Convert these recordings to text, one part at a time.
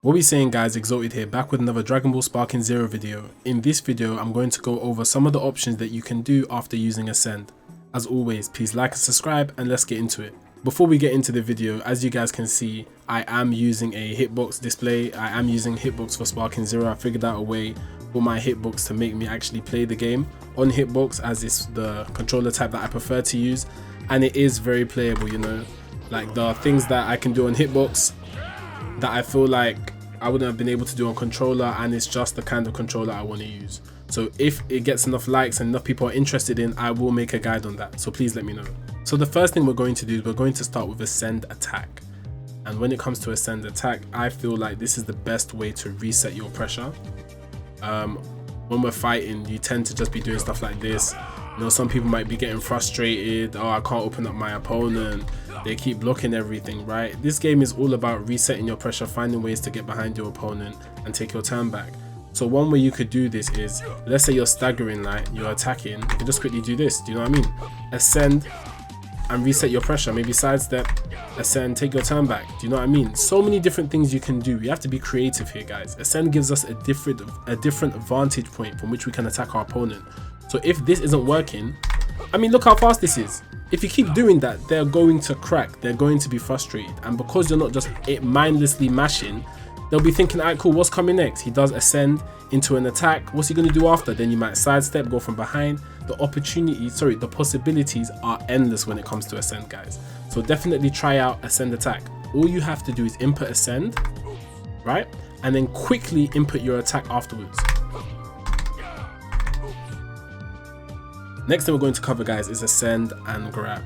What we saying, guys? Exltd here, back with another Dragon Ball Sparking Zero video. In this video, I'm going to go over some of the options that you can do after using Ascend. As always, please like and subscribe, and let's get into it. Before we get into the video, as you guys can see, I am using a hitbox display. I am using hitbox for Sparking Zero. I figured out a way for my hitbox to make me actually play the game on hitbox, as it's the controller type that I prefer to use, and it is very playable. You know, like the things that I can do on hitbox that I feel like I wouldn't have been able to do on controller, and it's just the kind of controller I want to use. So if it gets enough likes and enough people are interested in, I will make a guide on that, so please let me know. So the first thing we're going to do is we're going to start with Ascend Attack. And when it comes to Ascend Attack, I feel like this is the best way to reset your pressure. When we're fighting, you tend to just be doing stuff like this. You know, some people might be getting frustrated. Oh, I can't open up my opponent. They keep blocking everything, right? This game is all about resetting your pressure, finding ways to get behind your opponent and take your turn back. So one way you could do this is, let's say you're staggering, like you're attacking, you can just quickly do this. Do you know what I mean? Ascend and reset your pressure. Maybe sidestep, ascend, take your turn back. Do you know what I mean? So many different things you can do. You have to be creative here, guys. Ascend gives us a different vantage point from which we can attack our opponent. So if this isn't working, I mean, look how fast this is. If you keep doing that, they're going to crack, they're going to be frustrated, and because you're not just mindlessly mashing, they'll be thinking, alright, cool, what's coming next? He does ascend into an attack, what's he going to do after? Then you might sidestep, go from behind. The possibilities are endless when it comes to Ascend, guys. So definitely try out Ascend Attack. All you have to do is input Ascend, right? And then quickly input your attack afterwards. Next thing we're going to cover, guys, is Ascend and Grab.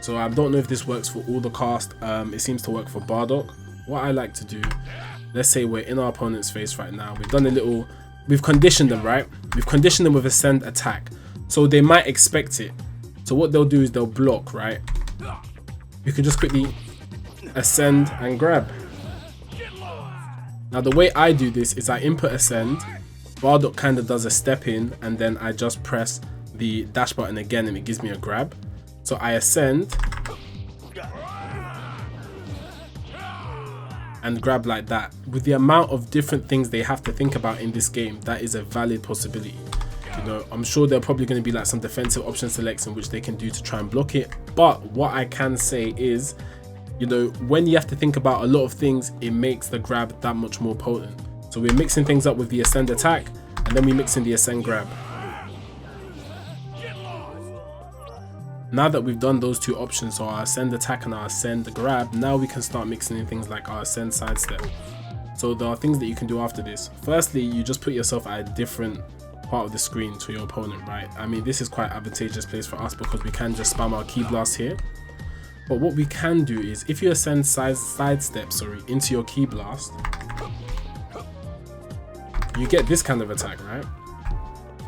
So I don't know if this works for all the cast. It seems to work for Bardock. What I like to do, let's say we're in our opponent's face right now. We've conditioned them, right? We've conditioned them with Ascend Attack. So they might expect it. So what they'll do is they'll block, right? You can just quickly Ascend and Grab. Now the way I do this is I input Ascend. Bardock kind of does a step in, and then I just press the dash button again and it gives me a grab. So I ascend and grab like that. With the amount of different things they have to think about in this game, that is a valid possibility. You know, I'm sure there are probably going to be like some defensive option selects in which they can do to try and block it, but what I can say is, you know, when you have to think about a lot of things, it makes the grab that much more potent. So we're mixing things up with the Ascend Attack, and then we mix in the Ascend Grab. Now that we've done those two options, so our Ascend Attack and our Ascend Grab, now we can start mixing in things like our Ascend Sidestep. So there are things that you can do after this. Firstly, you just put yourself at a different part of the screen to your opponent, right? I mean, this is quite advantageous place for us because we can just spam our key blast here. But what we can do is, if you Ascend Sidestep into your key blast, you get this kind of attack, right?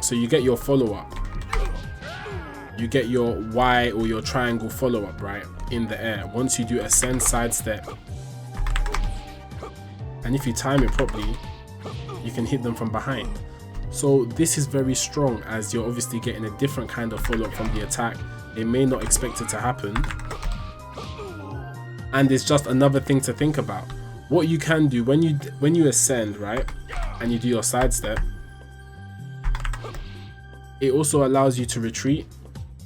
So you get your follow-up. You get your Y or your triangle follow-up, right, in the air once you do Ascend Sidestep. And if you time it properly, you can hit them from behind. So this is very strong, as you're obviously getting a different kind of follow-up from the attack. They may not expect it to happen, and it's just another thing to think about. What you can do when you ascend, right, and you do your sidestep, it also allows you to retreat.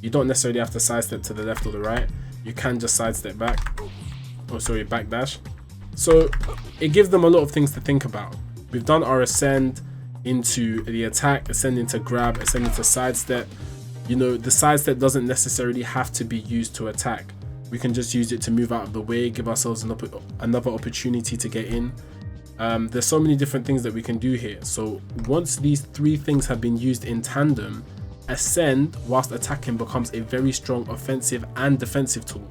You don't necessarily have to sidestep to the left or the right. You can just sidestep back. Oh, sorry, backdash. So it gives them a lot of things to think about. We've done our ascend into the attack, ascend into grab, ascend into sidestep. You know, the sidestep doesn't necessarily have to be used to attack. We can just use it to move out of the way, give ourselves another opportunity to get in. There's so many different things that we can do here. So once these three things have been used in tandem, Ascend whilst attacking becomes a very strong offensive and defensive tool.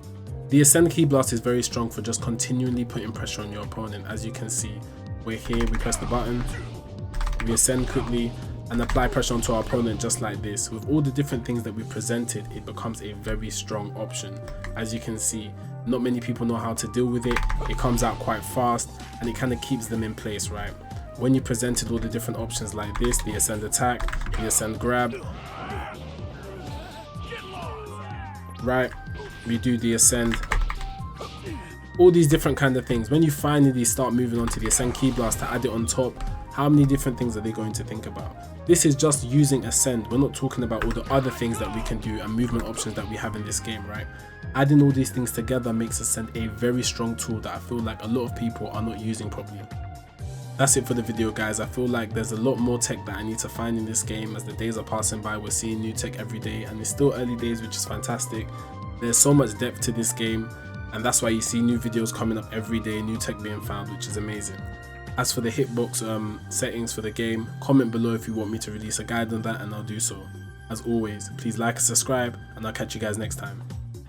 The Ascend Key Blast is very strong for just continually putting pressure on your opponent. As you can see, we're here, we press the button, we ascend quickly and apply pressure onto our opponent just like this. With all the different things that we presented, it becomes a very strong option. As you can see, not many people know how to deal with it. It comes out quite fast and it kind of keeps them in place, right? When you presented all the different options like this, the Ascend Attack, the Ascend Grab, right, we do the ascend all these different kind of things. When you finally start moving on to the Ascend key blast to add it on top, how many different things are they going to think about? This is just using Ascend. We're not talking about all the other things that we can do and movement options that we have in this game, right? Adding all these things together makes Ascend a very strong tool that I feel like a lot of people are not using properly. That's it for the video, guys. I feel like there's a lot more tech that I need to find in this game. As the days are passing by, we're seeing new tech every day, and it's still early days, which is fantastic. There's so much depth to this game, and that's why you see new videos coming up every day, new tech being found, which is amazing. As for the hitbox settings for the game, comment below if you want me to release a guide on that, and I'll do so. As always, please like and subscribe, and I'll catch you guys next time.